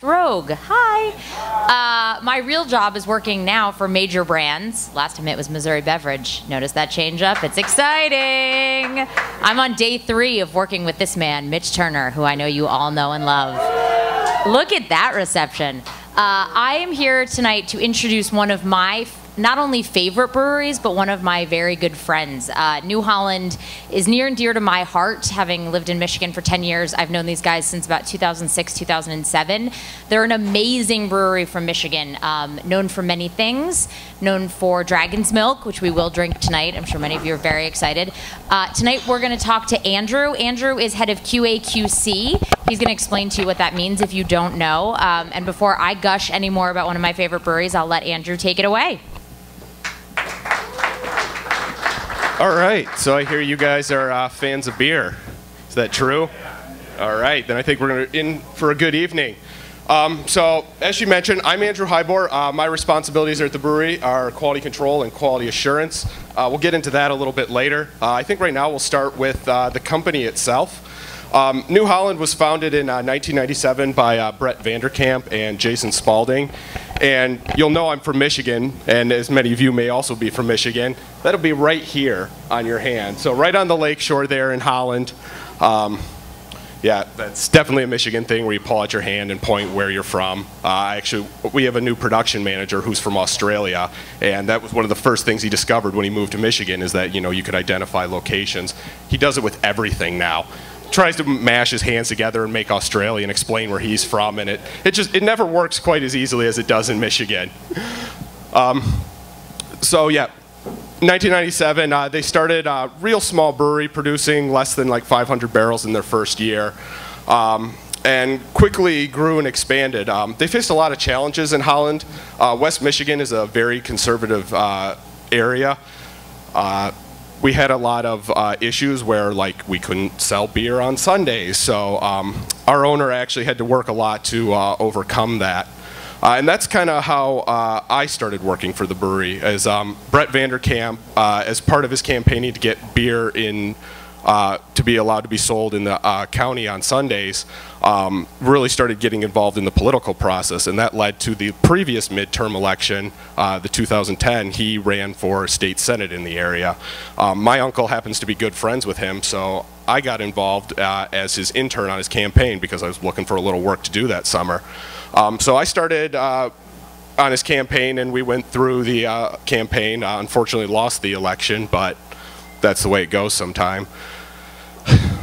Rogue. Hi. My real job is working now for major brands. Last time it was Missouri Beverage. Notice that change up? It's exciting. I'm on day 3 of working with this man, Mitch Turner, who I know you all know and love. Look at that reception. I am here tonight to introduce one of my not only favorite breweries, but one of my very good friends. New Holland is near and dear to my heart, having lived in Michigan for 10 years. I've known these guys since about 2006, 2007. They're an amazing brewery from Michigan, known for many things, known for Dragon's Milk, which we will drink tonight. I'm sure many of you are very excited. Tonight we're gonna talk to Andrew. Andrew is head of QA/QC. He's gonna explain to you what that means if you don't know. And before I gush any more about one of my favorite breweries, I'll let Andrew take it away. All right, so I hear you guys are fans of beer. Is that true? All right, then I think we're in for a good evening. So, as you mentioned, I'm Andrew Hybor. My responsibilities are at the brewery are quality control and quality assurance. We'll get into that a little bit later. I think right now we'll start with the company itself. New Holland was founded in 1997 by Brett Vanderkamp and Jason Spalding. And you'll know I'm from Michigan, and as many of you may also be from Michigan. That'll be right here on your hand. So right on the lakeshore there in Holland. Yeah, that's definitely a Michigan thing where you pull out your hand and point where you're from. Actually, we have a new production manager who's from Australia, and that was one of the first things he discovered when he moved to Michigan is that, you know, you could identify locations. He does it with everything now. Tries to mash his hands together and make Australia and explain where he's from, and it never works quite as easily as it does in Michigan. So yeah, 1997 they started a real small brewery producing less than like 500 barrels in their first year, and quickly grew and expanded. They faced a lot of challenges in Holland. West Michigan is a very conservative area. We had a lot of issues where, like, we couldn't sell beer on Sundays, so our owner actually had to work a lot to overcome that. And that's kind of how I started working for the brewery, as Brett Vanderkamp, as part of his campaigning to get beer in, to be allowed to be sold in the county on Sundays, really started getting involved in the political process, and that led to the previous midterm election, the 2010. He ran for state senate in the area. My uncle happens to be good friends with him, so I got involved as his intern on his campaign because I was looking for a little work to do that summer. So I started on his campaign, and we went through the campaign. Unfortunately lost the election, but that's the way it goes sometime.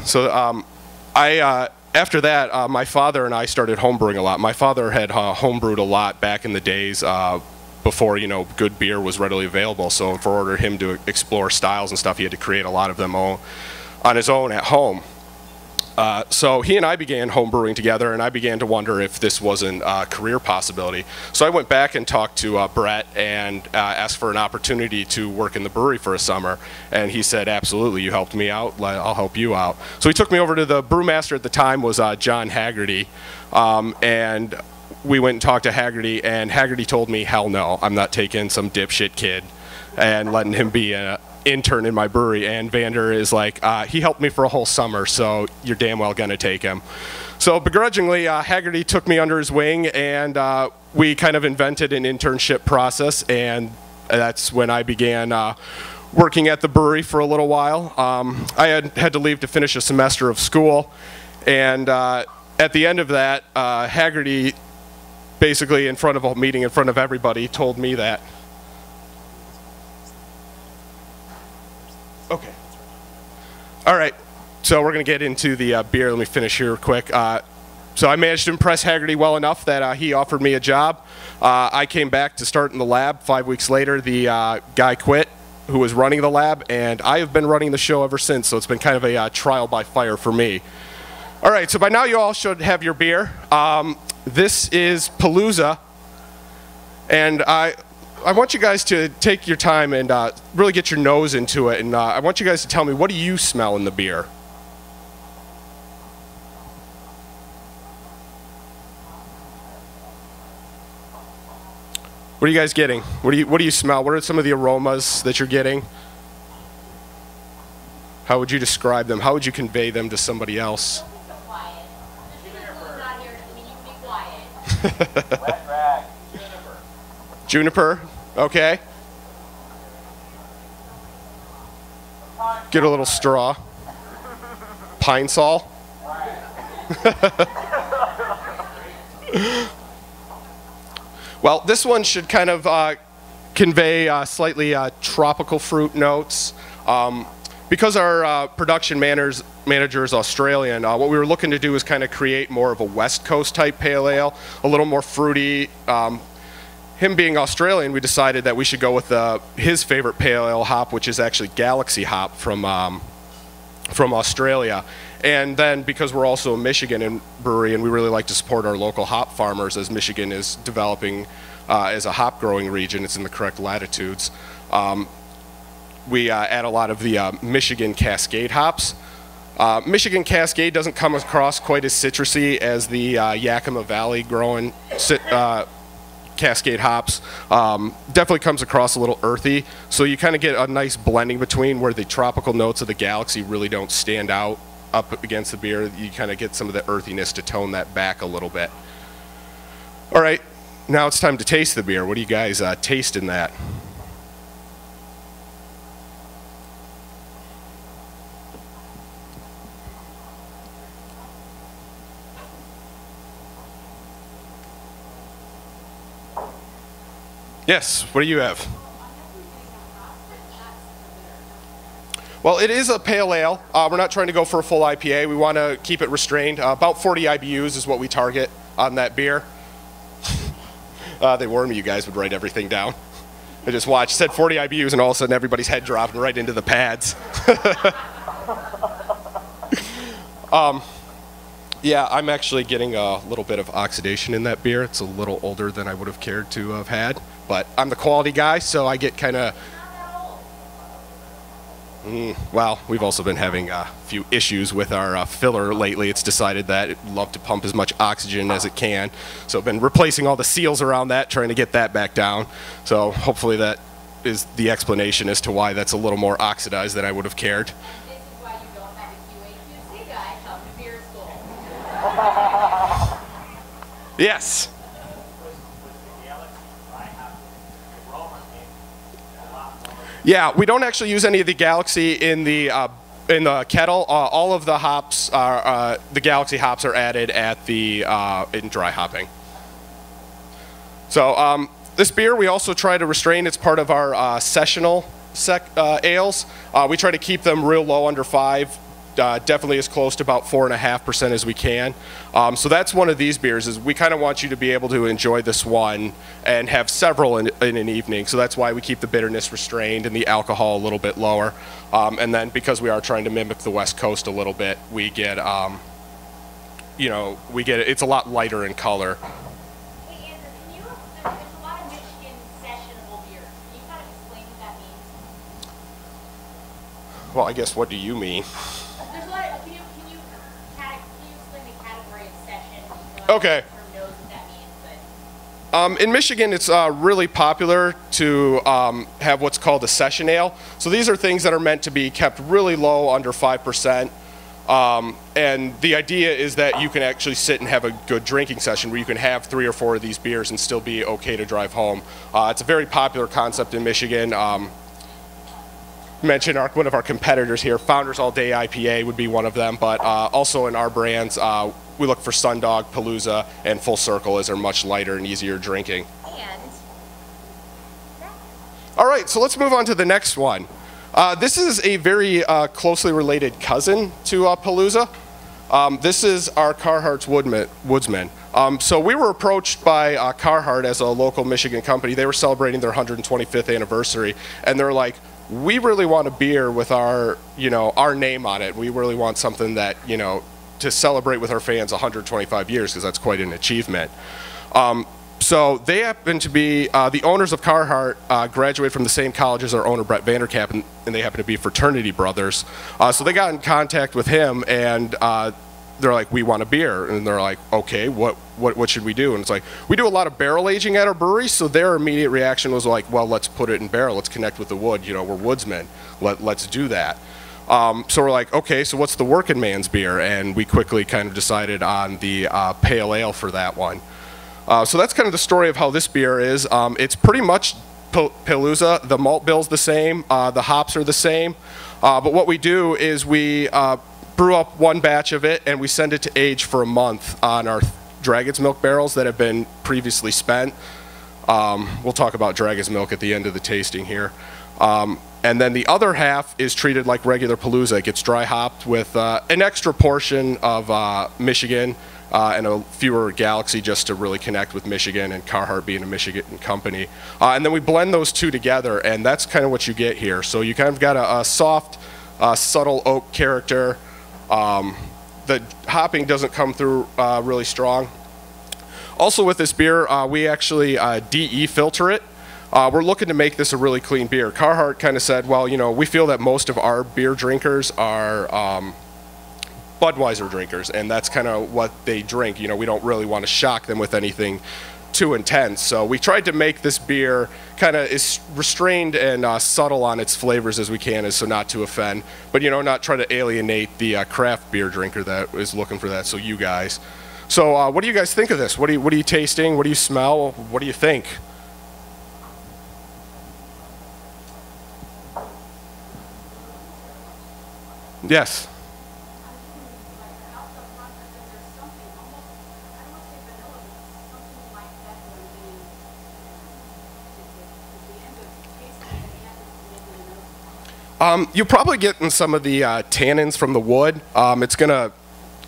So after that, my father and I started homebrewing a lot. My father had homebrewed a lot back in the days before, you know, good beer was readily available. So for order him to explore styles and stuff, he had to create a lot of them on his own at home. So he and I began homebrewing together, and I began to wonder if this wasn't a career possibility. So I went back and talked to Brett and asked for an opportunity to work in the brewery for a summer. And he said, absolutely, you helped me out, I'll help you out. So he took me over to the brewmaster at the time was John Haggerty. And we went and talked to Haggerty, and Haggerty told me, hell no, I'm not taking some dipshit kid and letting him be an intern in my brewery. And Vander is like, he helped me for a whole summer, so you're damn well gonna take him. So begrudgingly, Haggerty took me under his wing, and we kind of invented an internship process, and that's when I began working at the brewery for a little while. I had to leave to finish a semester of school, and at the end of that, Haggerty basically in front of a meeting in front of everybody told me that, okay. All right, so we're going to get into the beer. Let me finish here quick. So I managed to impress Haggerty well enough that he offered me a job. I came back to start in the lab. 5 weeks later, the guy quit who was running the lab, and I have been running the show ever since, so it's been kind of a trial by fire for me. All right, so by now you all should have your beer. This is Palooza, and I want you guys to take your time and really get your nose into it, and I want you guys to tell me, what do you smell in the beer? What are you guys getting? What do you smell? What are some of the aromas that you're getting? How would you describe them? How would you convey them to somebody else? Wet rag. Juniper, okay. Get a little straw. Pine sol. Well, this one should kind of convey slightly tropical fruit notes. Because our production manager is Australian, what we were looking to do is kind of create more of a West Coast type pale ale, a little more fruity. Him being Australian, we decided that we should go with his favorite pale ale hop, which is actually Galaxy hop from Australia. And then because we're also a Michigan brewery and we really like to support our local hop farmers as Michigan is developing as a hop growing region, it's in the correct latitudes. We add a lot of the Michigan Cascade hops. Michigan Cascade doesn't come across quite as citrusy as the Yakima Valley growing Cascade hops. Definitely comes across a little earthy, so you kind of get a nice blending between where the tropical notes of the Galaxy really don't stand out up against the beer. You kind of get some of the earthiness to tone that back a little bit. All right, now it's time to taste the beer. What do you guys taste in that? Yes, what do you have? Well, it is a pale ale. We're not trying to go for a full IPA. We want to keep it restrained. About 40 IBUs is what we target on that beer. They warned me you guys would write everything down. I just watched, said 40 IBUs, and all of a sudden everybody's head dropped right into the pads. Yeah, I'm actually getting a little bit of oxidation in that beer. It's a little older than I would have cared to have had. But I'm the quality guy, so I get kind of... well, we've also been having a few issues with our filler lately. It's decided that it would love to pump as much oxygen as it can. So I've been replacing all the seals around that, trying to get that back down. So hopefully that is the explanation as to why that's a little more oxidized than I would have cared. This is why you don't have a QA/QC guy come to beer school. Yes. Yeah, we don't actually use any of the Galaxy in the kettle. All of the hops, the Galaxy hops, are added at the in dry hopping. So this beer we also try to restrain. It's part of our sessional ales. We try to keep them real low, under 5. Definitely as close to about 4.5% as we can. So that's one of these beers, is we kind of want you to be able to enjoy this one and have several in an evening. So that's why we keep the bitterness restrained and the alcohol a little bit lower. And then because we are trying to mimic the West Coast a little bit, we get, it's a lot lighter in color. Hey, Andrew, there's a lot of Michigan sessionable beer. Can you kind of explain what that means? Well, I guess, what do you mean? There's a lot of, can you explain the category of session? Okay. Knows what that means, but... In Michigan, it's really popular to have what's called a session ale. So these are things that are meant to be kept really low, under 5%. And the idea is that you can actually sit and have a good drinking session where you can have 3 or 4 of these beers and still be okay to drive home. It's a very popular concept in Michigan. Mention one of our competitors here, Founders All Day IPA would be one of them, but also in our brands, we look for Sundog, Palooza, and Full Circle, as they're much lighter and easier drinking. And... All right, so let's move on to the next one. This is a very closely related cousin to Palooza. This is our Carhart Woodsman. So we were approached by Carhart as a local Michigan company. They were celebrating their 125th anniversary, and they're like, we really want a beer with our name on it. We really want something that, to celebrate with our fans 125 years, because that's quite an achievement. So they happen to be, the owners of Carhart graduated from the same college as our owner, Brett Vanderkamp, and they happen to be fraternity brothers. So they got in contact with him, and they're like, we want a beer. And they're like, okay, what should we do? And it's like, we do a lot of barrel aging at our brewery, so their immediate reaction was like, well, let's put it in barrel. Let's connect with the wood. We're woodsmen. Let's do that. So we're like, okay, so what's the working man's beer? And we quickly kind of decided on the pale ale for that one. So that's kind of the story of how this beer is. It's pretty much Palooza. The malt bill's the same. The hops are the same. But what we do is we brew up one batch of it and we send it to age for a month on our Dragon's Milk barrels that have been previously spent. We'll talk about Dragon's Milk at the end of the tasting here. And then the other half is treated like regular Palooza. It gets dry hopped with an extra portion of Michigan and a fewer Galaxy just to really connect with Michigan and Carhart being a Michigan company. And then we blend those two together, and that's kind of what you get here. So you kind of got a soft, subtle oak character. The hopping doesn't come through really strong. Also with this beer, we actually DE filter it. We're looking to make this a really clean beer. Carhart kind of said, well, you know, we feel that most of our beer drinkers are Budweiser drinkers, and that's kind of what they drink. You know, we don't really want to shock them with anything too intense. So we tried to make this beer kind of as restrained and subtle on its flavors as we can, as so not to offend, but you know, not try to alienate the craft beer drinker that is looking for that. So you guys. So what do you guys think of this? What are you tasting? What do you smell? What do you think? Yes. You're probably getting some of the tannins from the wood. It's going to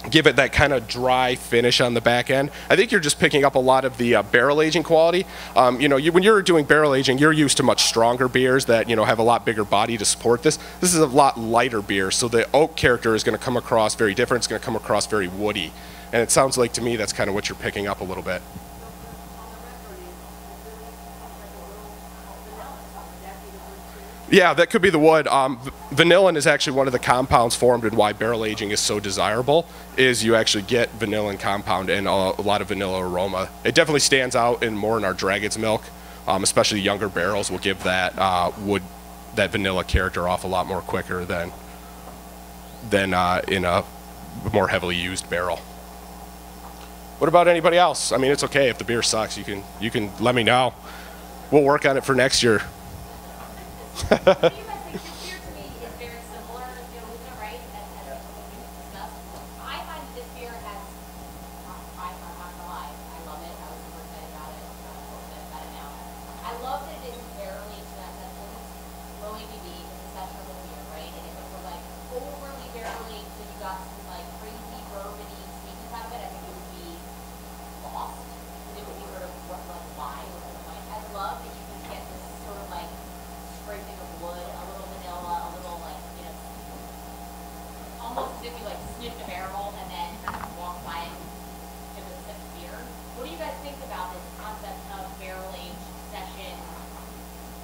give it that kind of dry finish on the back end. I think you're just picking up a lot of the barrel aging quality. You know, when you're doing barrel aging, you're used to much stronger beers that, you know, have a lot bigger body to support this. This is a lot lighter beer, so the oak character is going to come across very different. It's going to come across very woody. And it sounds like to me that's kind of what you're picking up a little bit. Yeah, that could be the wood. Vanillin is actually one of the compounds formed and why barrel aging is so desirable, is you actually get vanillin compound and a lot of vanilla aroma. It definitely stands out more in our Dragon's Milk, especially younger barrels will give that that vanilla character off a lot more quicker than in a more heavily used barrel. What about anybody else? I mean, it's okay if the beer sucks. You can let me know. We'll work on it for next year. What do you guys think? This beer to me is very similar to Palooza, right? As we discussed. I find that this beer has, I'm not gonna lie, I love it. I was super excited about it. I'm a little bit about it now. I love that it isn't barely to that low ABV. It's a sessionable beer, right? And if it were like overly barely, so you got some like crazy bourbony sweetness out of it, I think it would be lost. It would be sort of what like wine or something like. I love that you can get this sort of like scraping of wood, a little vanilla, a little like, you know, almost as if you like sniffed a barrel and then kind of walked by it to the sip of beer. What do you guys think about this concept of barrel aged session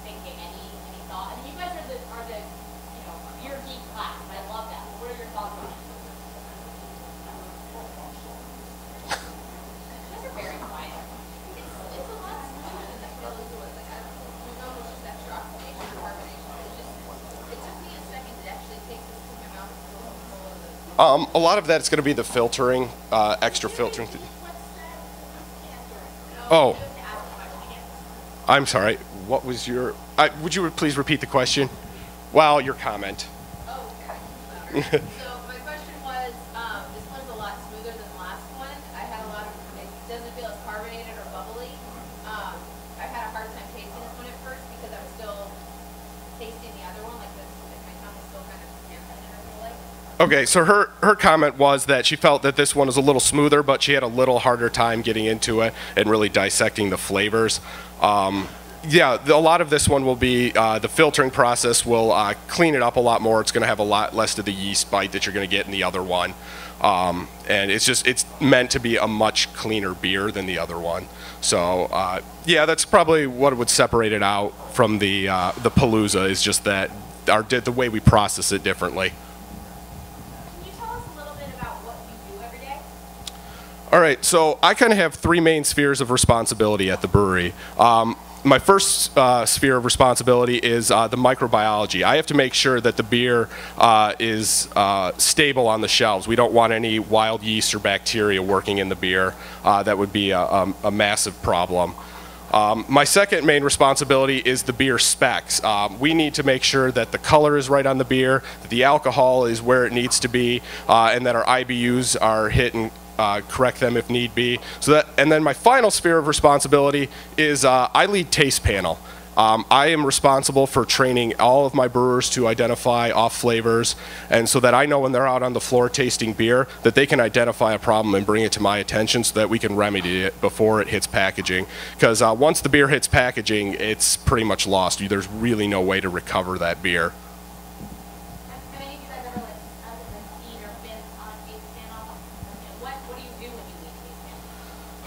thinking? Any thought? I mean, you guys are the you know, beer geek class. I love that. What are your thoughts on it? You guys are very quiet. It's a lot smoother than the Palooza was. Like, I don't know, it's just that oxidation or carbonation. It took me a second to actually take this to my mouth. A lot of that's going to be the filtering, extra filtering. Oh, I'm sorry. What was your? Would you please repeat the question? Well, your comment. Oh, okay. So my question was, this one's a lot smoother than the last one. I had a lot of, it doesn't feel as carbonated or bubbly. I had a hard time tasting this one at first because I was still tasting the other one, like this, my tongue was still kind of dampened, I feel like. Okay, so her comment was that she felt that this one was a little smoother, but she had a little harder time getting into it and really dissecting the flavors. Yeah, a lot of this one will be the filtering process will clean it up a lot more. It's going to have a lot less of the yeast bite that you're going to get in the other one. And it's meant to be a much cleaner beer than the other one. So yeah, that's probably what would separate it out from the Palooza, is just that the way we process it differently. Can you tell us a little bit about what you do every day? All right, so I kind of have three main spheres of responsibility at the brewery. my first sphere of responsibility is the microbiology. I have to make sure that the beer is stable on the shelves. We don't want any wild yeast or bacteria working in the beer. That would be a massive problem. My second main responsibility is the beer specs. We need to make sure that the color is right on the beer, that the alcohol is where it needs to be, and that our IBUs are hit and correct them if need be. And then my final sphere of responsibility is I lead taste panel. I am responsible for training all of my brewers to identify off flavors, and so that I know when they're out on the floor tasting beer that they can identify a problem and bring it to my attention so that we can remedy it before it hits packaging. Because once the beer hits packaging, it's pretty much lost. There's really no way to recover that beer. Have any of you guys ever seen or been on a taste panel? What do you do when you lead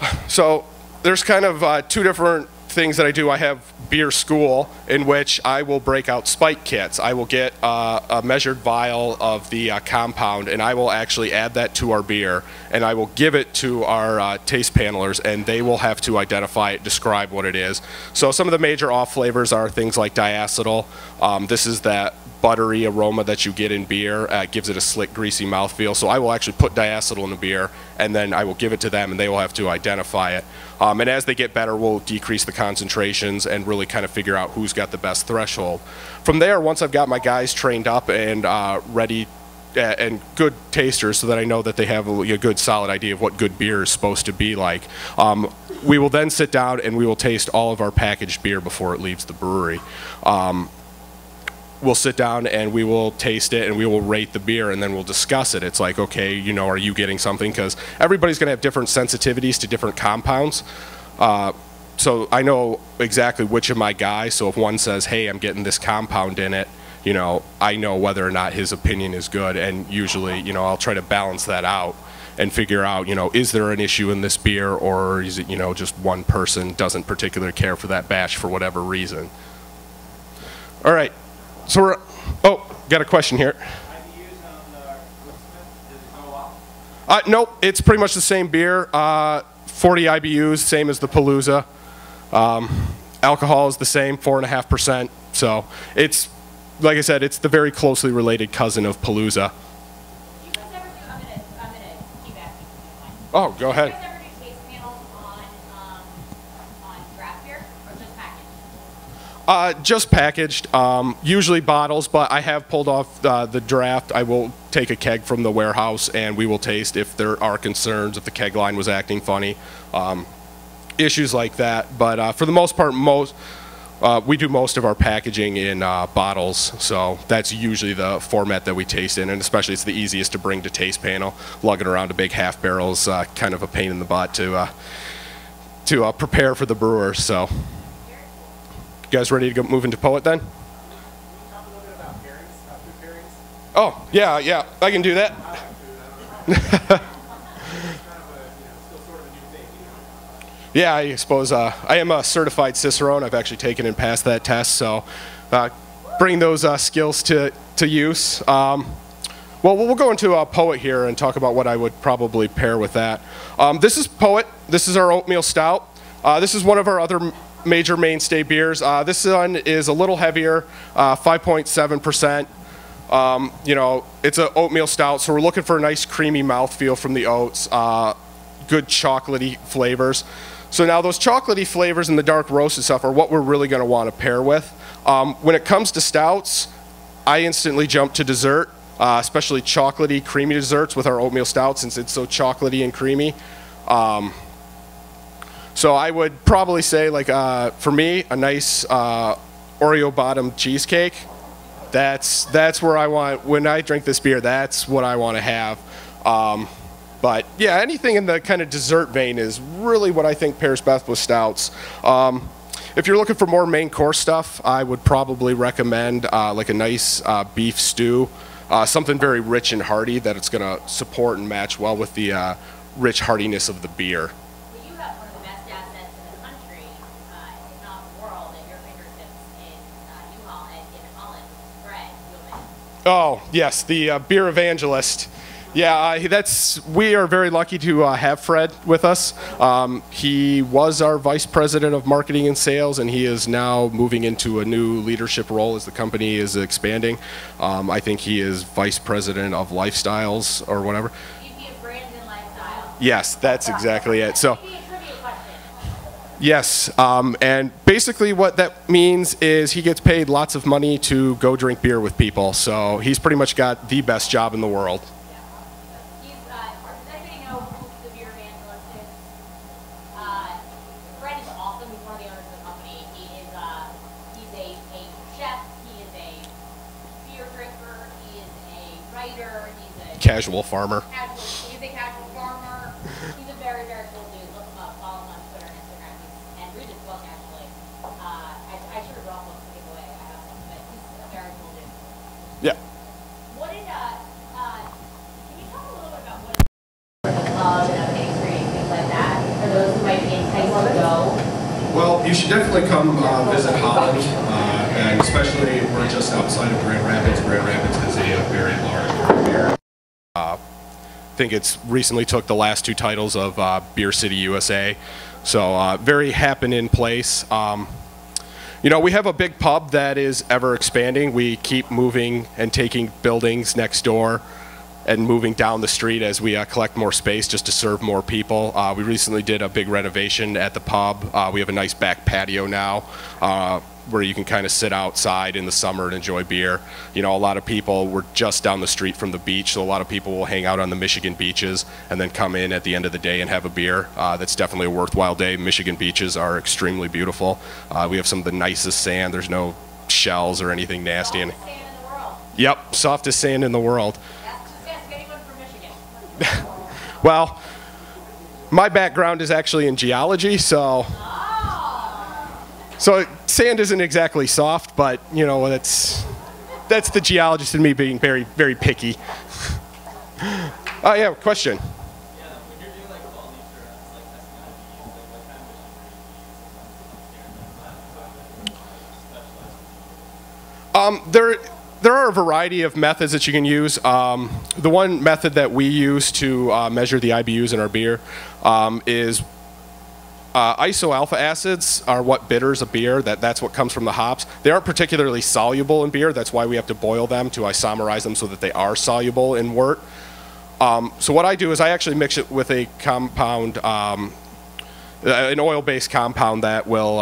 taste panel? So there's kind of two different things that I do. I have beer school in which I will break out spike kits. I will get a measured vial of the compound, and I will actually add that to our beer, and I will give it to our taste panelers, and they will have to identify it, describe what it is. So some of the major off flavors are things like diacetyl. This is that buttery aroma that you get in beer. Gives it a slick, greasy mouthfeel. So I will actually put diacetyl in the beer, and then I will give it to them, and they will have to identify it. And as they get better, we'll decrease the concentrations and really kind of figure out who's got the best threshold. From there, once I've got my guys trained up and ready and good tasters so that I know that they have a good solid idea of what good beer is supposed to be like, we will then sit down and we will taste all of our packaged beer before it leaves the brewery. We'll sit down and we will taste it and we will rate the beer, and then we'll discuss it. It's like, okay, are you getting something? Because everybody's going to have different sensitivities to different compounds. So I know exactly which of my guys, so if one says, hey, I'm getting this compound in it, I know whether or not his opinion is good, and usually, I'll try to balance that out and figure out, is there an issue in this beer, or is it, just one person doesn't particularly care for that batch for whatever reason. All right. So got a question here. IBUs on the Woodsman, does it go up? Nope, it's pretty much the same beer. 40 IBUs, same as the Palooza. Alcohol is the same, 4.5%. So it's, like I said, it's the very closely related cousin of Palooza. Do you guys ever do, I'm gonna keep asking if you don't mind. Oh, go ahead. Do you guys ever do taste panels on draft beer or just packaged? Just packaged, usually bottles, but I have pulled off the draft. I will take a keg from the warehouse and we will taste if there are concerns, if the keg line was acting funny, issues like that. But for the most part, we do most of our packaging in bottles, so that's usually the format that we taste in, and especially it's the easiest to bring to taste panel. Lugging around a big half barrel is kind of a pain in the butt to prepare for the brewers. So. You guys ready to move into Poet then? Can you talk a little bit about pairings, food pairings? Oh, yeah, I can do that. It's kind of a, still sort of a new thing, Yeah, I suppose I am a certified Cicerone. I've actually taken and passed that test, so bring those skills to use. Well, we'll go into Poet here and talk about what I would probably pair with that. This is Poet. This is our oatmeal stout. This is one of our other major mainstay beers. This one is a little heavier, 5.7%. It's an oatmeal stout, so we're looking for a nice creamy mouthfeel from the oats, good chocolatey flavors. So now those chocolatey flavors and the dark roasted stuff are what we're really going to want to pair with. When it comes to stouts, I instantly jump to dessert, especially chocolatey, creamy desserts with our oatmeal stout since it's so chocolatey and creamy. So I would probably say, for me, a nice Oreo bottom cheesecake. That's where I want, when I drink this beer, that's what I want to have. But yeah, anything in the kind of dessert vein is really what I think pairs best with stouts. If you're looking for more main course stuff, I would probably recommend like a nice beef stew, something very rich and hearty that it's going to support and match well with the rich heartiness of the beer. Well, you have one of the best assets in the country, if not the world, at your fingertips in NewHolland, in Holland, Brett Wheelman. Oh, yes, the beer evangelist. Yeah, we are very lucky to have Fred with us. He was our vice president of marketing and sales, and he is now moving into a new leadership role as the company is expanding. I think he is vice president of lifestyles or whatever. VP of Brands and Lifestyle. Yes, that's exactly it. So. Maybe a trivia question. Yes, and basically what that means is he gets paid lots of money to go drink beer with people. So he's pretty much got the best job in the world. Does anybody know who the beer evangelist is? Fred is awesome. He's one of the owners of the company. He's a chef. He is a beer drinker. He is a writer. He's a Casual farmer. He's a casual farmer. He's a very, very cool dude. Look him up. Follow him on Twitter and Instagram. And read his book, actually. I should have brought books to give away. I have them. But he's a very cool dude. Yeah. What did, can you talk a little bit about what the club and a pastry and things like that for those who might be enticed to go? Well, you should definitely come visit Holland, and especially we're just outside of Grand Rapids. Grand Rapids is a very large beer. I think it's recently took the last 2 titles of Beer City USA, so very happening place. You know, we have a big pub that is ever expanding. We keep moving and taking buildings next door and moving down the street as we collect more space just to serve more people. We recently did a big renovation at the pub. We have a nice back patio now where you can kind of sit outside in the summer and enjoy beer. You know, a lot of people, we're just down the street from the beach, so a lot of people will hang out on the Michigan beaches and then come in at the end of the day and have a beer. That's definitely a worthwhile day. Michigan beaches are extremely beautiful. We have some of the nicest sand. There's no shells or anything nasty. Softest sand in the world. Yep, softest sand in the world. Ask anyone from Michigan. Well, my background is actually in geology, so sand isn't exactly soft, but you know that's the geologist in me being very, very picky. Yeah, question. There are a variety of methods that you can use. The one method that we use to measure the IBUs in our beer is isoalpha acids are what bitters a beer. That's what comes from the hops. They aren't particularly soluble in beer. That's why we have to boil them to isomerize them so that they are soluble in wort. So what I do is I actually mix it with a compound, an oil-based compound that will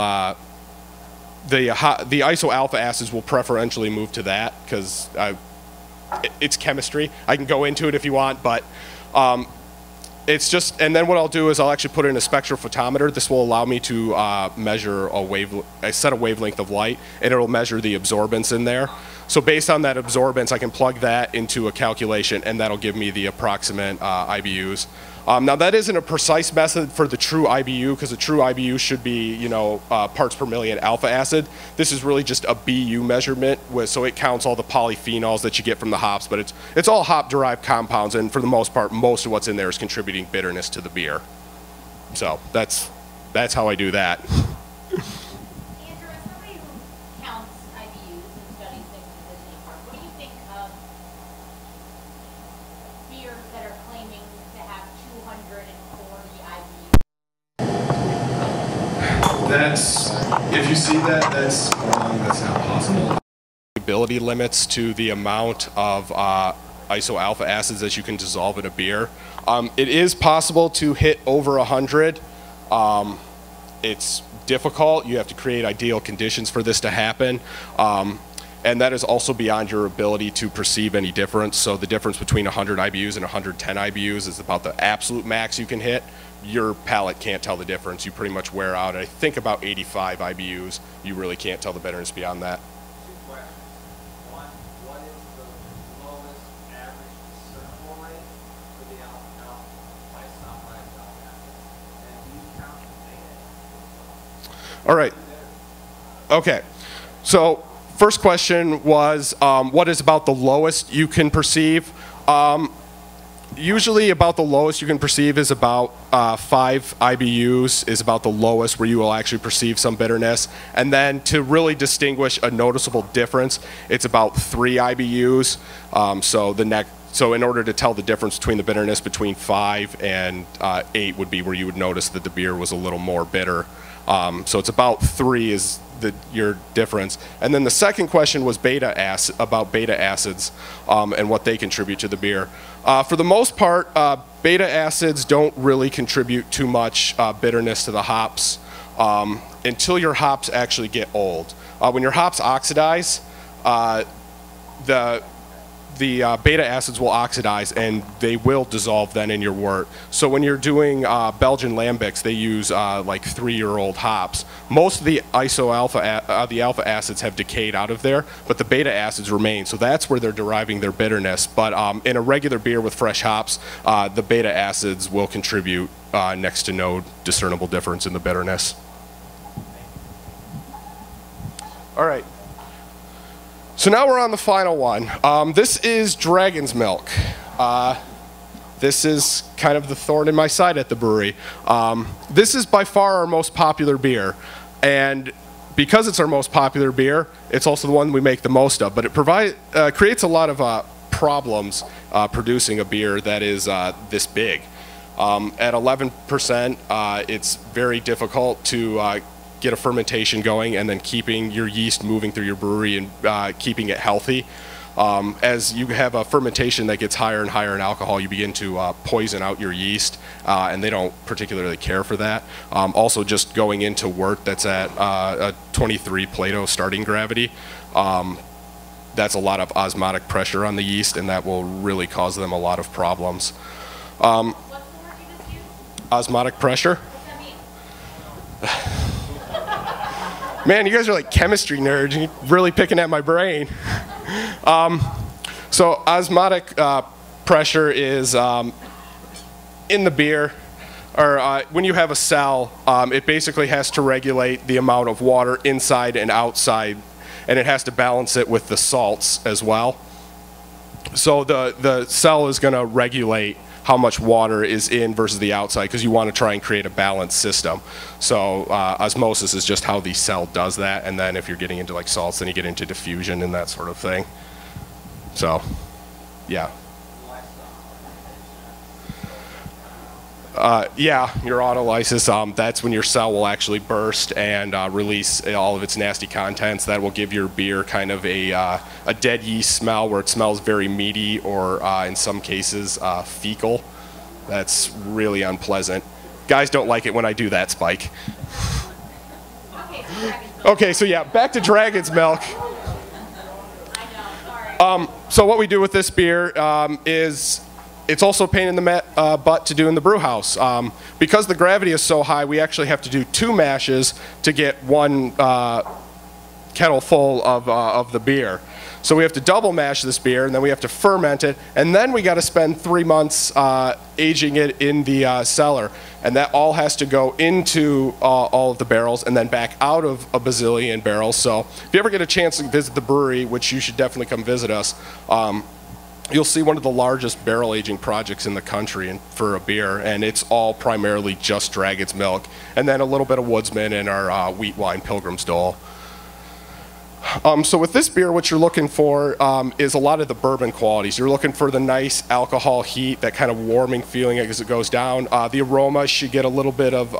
the isoalpha acids will preferentially move to that because it's chemistry. I can go into it if you want, but it's just, and then what I'll do is I'll actually put it in a spectrophotometer. This will allow me to measure a set of wavelength of light, and it'll measure the absorbance in there. So based on that absorbance, I can plug that into a calculation, and that'll give me the approximate IBUs. Now that isn't a precise method for the true IBU, because the true IBU should be, you know, parts per million alpha acid. This is really just a BU measurement, so it counts all the polyphenols that you get from the hops, but it's all hop-derived compounds, and for the most part, most of what's in there is contributing bitterness to the beer. So that's how I do that. Andrew, as somebody who counts IBUs and studies things in the visiting part, what do you think of beers that are claiming to have 240 IBUs? If you see that, that's wrong. That's not possible. Ability limits to the amount of isoalpha acids that you can dissolve in a beer. It is possible to hit over 100. It's difficult. You have to create ideal conditions for this to happen. And that is also beyond your ability to perceive any difference. So the difference between 100 IBUs and 110 IBUs is about the absolute max you can hit. Your palate can't tell the difference. You pretty much wear out. I think about 85 IBUs. You really can't tell the bitterness beyond that. Two questions. One, what is the lowest average discernible rate for the alpha isomerized alpha acid? And do you count the beta? All right. Okay. So first question was, what is about the lowest you can perceive? Usually about the lowest you can perceive is about 5 IBUs is about the lowest where you will actually perceive some bitterness. And then to really distinguish a noticeable difference, it's about 3 IBUs. So the next, So in order to tell the difference between the bitterness between 5 and 8 would be where you would notice that the beer was a little more bitter. So it's about 3 is your difference. And then the second question was about beta acids and what they contribute to the beer. For the most part, beta acids don't really contribute too much bitterness to the hops until your hops actually get old. When your hops oxidize, the beta acids will oxidize and they will dissolve then in your wort. So when you're doing Belgian lambics, they use like 3-year-old hops. Most of the alpha acids have decayed out of there, but the beta acids remain. So that's where they're deriving their bitterness. But in a regular beer with fresh hops, the beta acids will contribute next to no discernible difference in the bitterness. All right. So now we're on the final one. This is Dragon's Milk. This is kind of the thorn in my side at the brewery. This is by far our most popular beer. And because it's our most popular beer, it's also the one we make the most of. But it creates a lot of problems producing a beer that is this big. At 11%, it's very difficult to get a fermentation going and then keeping your yeast moving through your brewery and keeping it healthy. As you have a fermentation that gets higher and higher in alcohol, you begin to poison out your yeast, and they don't particularly care for that. Also, just going into wort that's at a 23 Plato starting gravity, that's a lot of osmotic pressure on the yeast, and that will really cause them a lot of problems. What's the word you just used? Osmotic pressure. What's that mean? Man, you guys are like chemistry nerds. You're really picking at my brain. So osmotic pressure is in the beer, or when you have a cell, it basically has to regulate the amount of water inside and outside, and it has to balance it with the salts as well. So the cell is going to regulate how much water is in versus the outside, because you want to try and create a balanced system. So osmosis is just how the cell does that, and then if you're getting into like salts, then you get into diffusion and that sort of thing. So, yeah. Yeah, your autolysis, that's when your cell will actually burst and release all of its nasty contents. That will give your beer kind of a dead yeast smell, where it smells very meaty, or in some cases fecal. That's really unpleasant. Guys don't like it when I do that, Spike. Okay, so yeah, back to Dragon's Milk. So what we do with this beer is, it's also a pain in the butt to do in the brew house. Because the gravity is so high, we actually have to do 2 mashes to get 1 kettle full of the beer. So we have to double mash this beer, and then we have to ferment it, and then we got to spend 3 months aging it in the cellar. And that all has to go into all of the barrels and then back out of a bazillion barrels. So if you ever get a chance to visit the brewery, which you should definitely come visit us, you'll see one of the largest barrel aging projects in the country for a beer, and it's all primarily just Dragon's Milk, and then a little bit of Woodsman and our wheat wine Pilgrim's Dole. So with this beer, what you're looking for is a lot of the bourbon qualities. You're looking for the nice alcohol heat, that kind of warming feeling as it goes down. The aroma should get a little bit of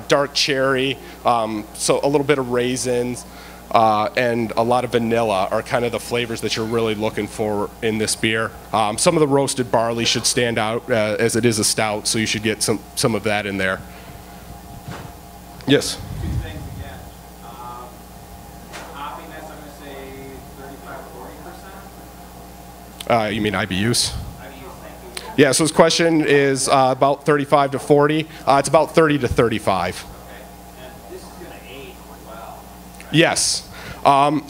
dark cherry, so a little bit of raisins, and a lot of vanilla are kind of the flavors that you're really looking for in this beer. Some of the roasted barley should stand out, as it is a stout, so you should get some of that in there. Yes? 2 things again. Hoppiness, I'm going to say 35-40%. You mean IBUs? IBUs, thank you. Yeah, so his question is about 35 to 40. It's about 30 to 35. Okay. And this is going to age well. Yes.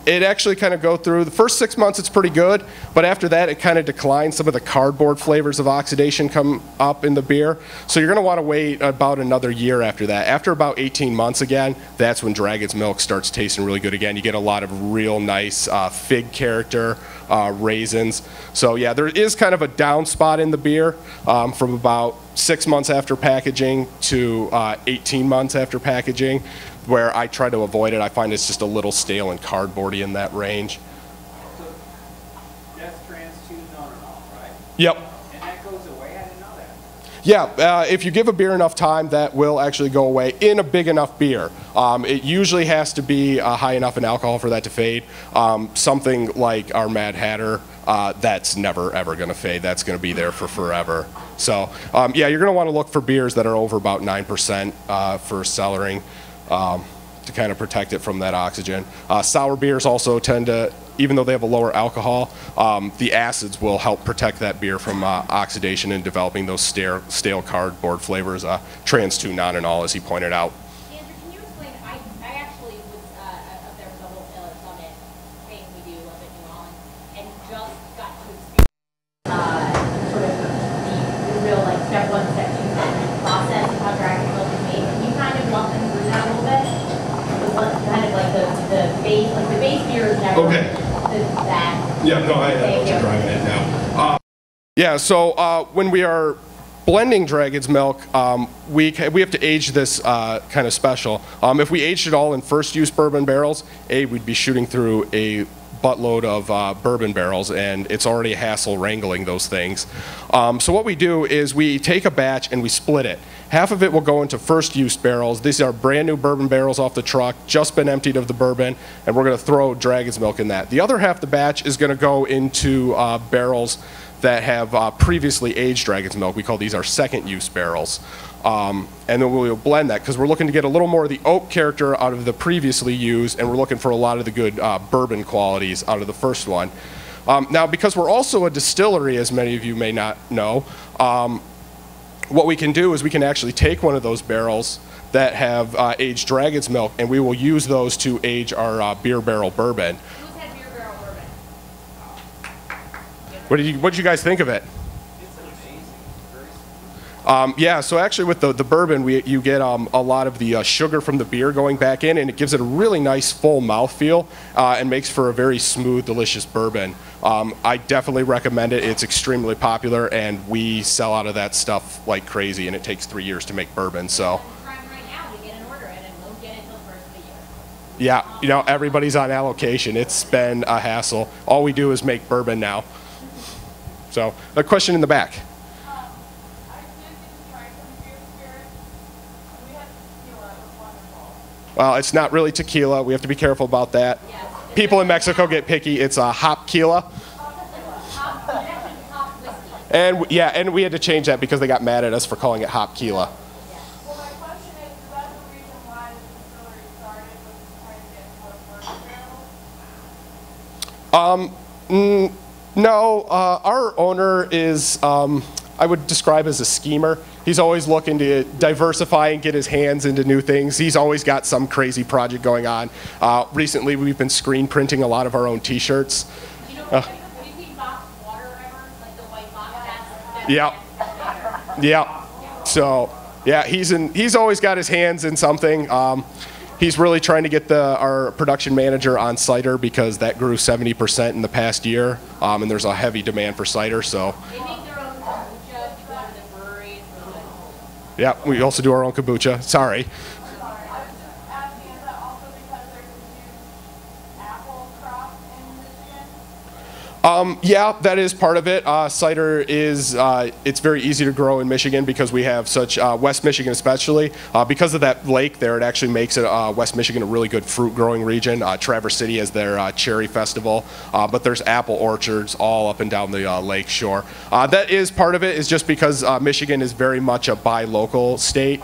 It actually kind of go through, the first 6 months it's pretty good, but after that it kind of declines. Some of the cardboard flavors of oxidation come up in the beer. So you're going to want to wait about another year after that. After about 18 months again, that's when Dragon's Milk starts tasting really good again. You get a lot of real nice fig character, raisins. So yeah, there is kind of a down spot in the beer from about 6 months after packaging to 18 months after packaging, where I try to avoid it. I find it's just a little stale and cardboardy in that range. So that's trans 2 none at all, Yep. And that goes away? I didn't know that. Yeah, if you give a beer enough time, that will actually go away in a big enough beer. It usually has to be high enough in alcohol for that to fade. Something like our Mad Hatter, that's never ever going to fade. That's going to be there for forever. So yeah, you're going to want to look for beers that are over about 9% for cellaring to kind of protect it from that oxygen. Sour beers also tend to, even though they have a lower alcohol, the acids will help protect that beer from oxidation and developing those stale cardboard flavors, trans 2 non-enol, as he pointed out. Andrew, can you explain? I actually was up there for the wholesaler summit thing we do up at NewHolland, and just got to experience sort of the real like step 1, step 2, step 3 process of how dragon milk is made. Can you kind of walk them through that a little bit? Kind of like the base beer is never that. Yeah, no, I know what you're driving at now. Yeah, so when we are blending Dragon's Milk, we have to age this kind of special. If we aged it all in first use bourbon barrels, we'd be shooting through a buttload of bourbon barrels, and it's already a hassle wrangling those things. So what we do is we take a batch and we split it. Half of it will go into first use barrels. These are brand new bourbon barrels off the truck, just been emptied of the bourbon, and we're going to throw Dragon's Milk in that. The other half of the batch is going to go into barrels that have previously aged Dragon's Milk. We call these our second use barrels. And then we'll blend that because we're looking to get a little more of the oak character out of the previously used, and we're looking for a lot of the good bourbon qualities out of the first one. Now, because we're also a distillery, as many of you may not know, what we can do is we can actually take one of those barrels that have aged Dragon's Milk, and we will use those to age our beer barrel bourbon. Who's had beer barrel bourbon? What did you guys think of it? It's amazing. Very smooth. Yeah, so actually with the bourbon, you get a lot of the sugar from the beer going back in, and it gives it a really nice full mouthfeel and makes for a very smooth, delicious bourbon. I definitely recommend it. It's extremely popular, and we sell out of that stuff like crazy, and it takes 3 years to make bourbon. So Trying right now to get an order in, and won't get it until the first of the year. yeah, you know, everybody's on allocation. It's been a hassle. All we do is make bourbon now. So a question in the back. I did get to try some beer spirits. We had tequila. It was wonderful. Well, it's not really tequila. We have to be careful about that. Yes. People in Mexico get picky. It's a hop tequila. Hop whiskey. And yeah, and we had to change that because they got mad at us for calling it hop tequila. Well, my question is that the reason why the distillery started was to try to get more bourbon barrels? No, our owner is, I would describe as a schemer. He's always looking to diversify and get his hands into new things. He's always got some crazy project going on. Recently, we've been screen printing a lot of our own T-shirts. You know, have you seen boxed water ever? Like the white box? That's Yeah. Yeah. So, yeah, he's always got his hands in something. He's really trying to get our production manager on cider because that grew 70% in the past year, and there's a heavy demand for cider. So, They make their own kombucha. You go to the breweries. yeah, we also do our own kombucha. Sorry. I was just asking, is that also because there's a huge apple crop in Michigan? Yeah, that is part of it. Cider is, it's very easy to grow in Michigan because we have such, West Michigan especially, because of that lake there, it actually makes it, West Michigan a really good fruit growing region. Traverse City has their cherry festival, but there's apple orchards all up and down the lake shore. That is part of it, is just because Michigan is very much a buy local state.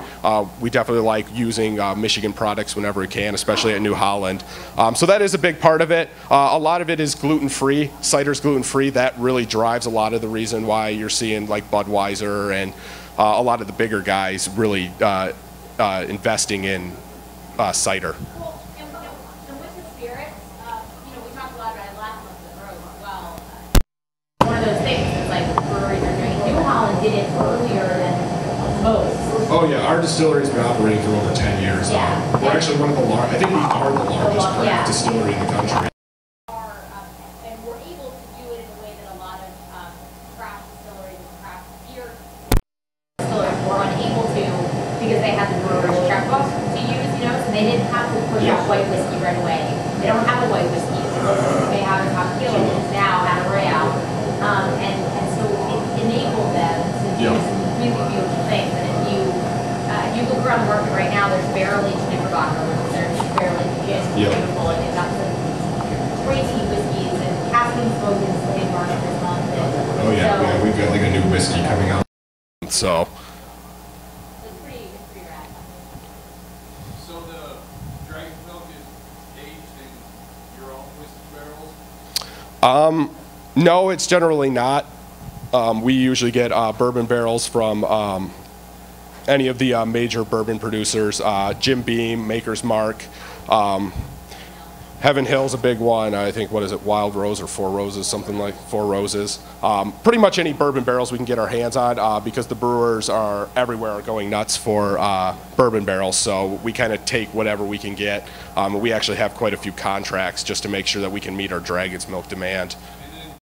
We definitely like using Michigan products whenever we can, especially at New Holland. So that is a big part of it. A lot of it is gluten-free. Cider's gluten-free. That really drives a lot of the reason why you're seeing like Budweiser and a lot of the bigger guys really investing in cider. Well, and with the spirits, you know, we talked a lot about it last month at the Rose as well. One of those things is like breweries are doing. New Holland did it earlier than most. Oh yeah, our distillery's been operating for over 10 years. Yeah. We're actually one of the largest, I think we are the largest Yeah. distillery in the country. And we're able to do it in a way that a lot of craft distilleries and craft beer distilleries were unable to because they had the brewer's checkbook to use, you know, so they didn't have to push out white whiskey right away. They don't have the white whiskey. They have a tequila, which is now out of Royale. And so you look around the market right now, there's barrel-aged Knickerbocker, which is their barrel-aged just Yep. beautiful, and they've got some crazy whiskeys and casting smoke and slave market this month. And Oh yeah, so, yeah, we've got like a new whiskey coming out. So. It's pretty rad. So the dragon's milk is aged in your own whiskey barrels? No, it's generally not. We usually get bourbon barrels from any of the major bourbon producers. Jim Beam, Maker's Mark, Heaven Hill's a big one. I think, what is it, Wild Rose or Four Roses, something like Four Roses. Pretty much any bourbon barrels we can get our hands on because the brewers are everywhere are going nuts for bourbon barrels. So we kind of take whatever we can get. We actually have quite a few contracts just to make sure that we can meet our dragon's milk demand.